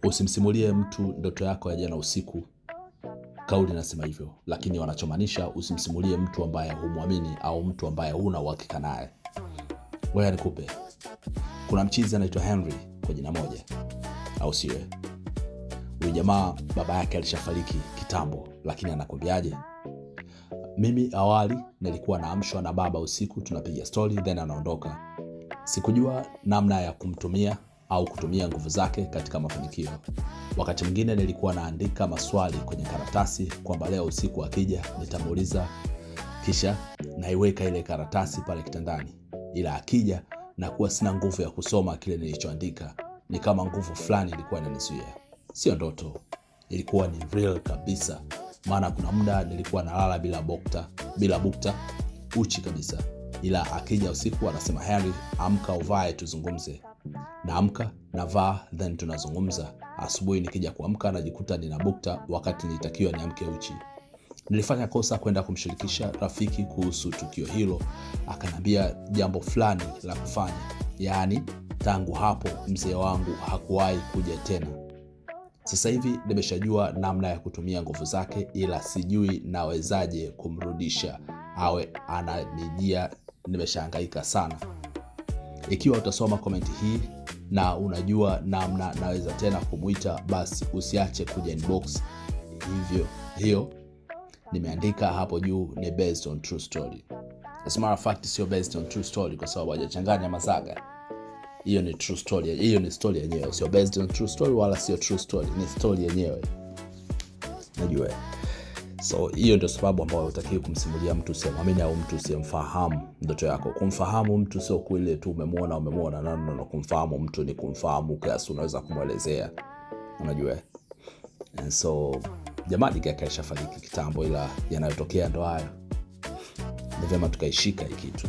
Usimsimulie mtu ndoto yako ya jana usiku. Kauli inasema hivyo, lakini wanachomaanisha usimsimulie mtu ambaye humwamini au mtu ambaye huna uhakika naye. Wewe nikupe. Kuna mchizi anaitwa Henry kwa jina moja, au sio? Huyu jamaa baba yake alishafariki kitambo, lakini anakwambiaje? Mimi awali nilikuwa naamshwa na baba usiku, tunapiga story then anaondoka. Sikujua namna ya kumtumia au kutumia nguvu zake katika mafanikio. Wakati mwingine nilikuwa naandika maswali kwenye karatasi kwamba leo usiku akija nitamuuliza, kisha naiweka ile karatasi pale kitandani. Ila akija na kuwa sina nguvu ya kusoma kile nilichoandika. Ni kama nguvu fulani ilikuwa inanizuia. Sio ndoto, ilikuwa ni real kabisa. Maana kuna muda nilikuwa nalala bila bukta, uchi kabisa. Ila akija usiku anasema, Harry, amka uvae tuzungumze. Naamka, navaa, then tunazungumza. Asubuhi nikija kuamka najikuta nina bukta wakati nilitakiwa niamke uchi. Nilifanya kosa kwenda kumshirikisha rafiki kuhusu tukio hilo. Akanambia jambo fulani la kufanya. Yaani tangu hapo mzee wangu hakuwahi kuja tena. Sasa hivi nimeshajua namna ya kutumia nguvu zake, ila sijui nawezaje kumrudisha awe ananijia. Nimeshahangaika sana. Ikiwa utasoma komenti hii na unajua namna naweza tena kumuita, basi usiache kuja inbox. Hiyo nimeandika hapo juu ni based on true story. As a matter of fact, sio based on true story kwa sababu hajachanganya mazaga. Hiyo ni true story. Hiyo ni story yenyewe. Sio based on true story wala sio true story. Ni story yenyewe. Najua. So hiyo ndio sababu ambayo hutakiwi kumsimulia mtu usiyemwamini au mtu usiyemfahamu ndoto yako. Kumfahamu mtu sio kule tu umemuona na kumfahamu mtu ni kumfahamu kiasi unaweza kumuelezea. Unajua. And so jamani kashafariki kitambo, ila yanayotokea ndo haya. Ni vyema tukaishika hiki kitu.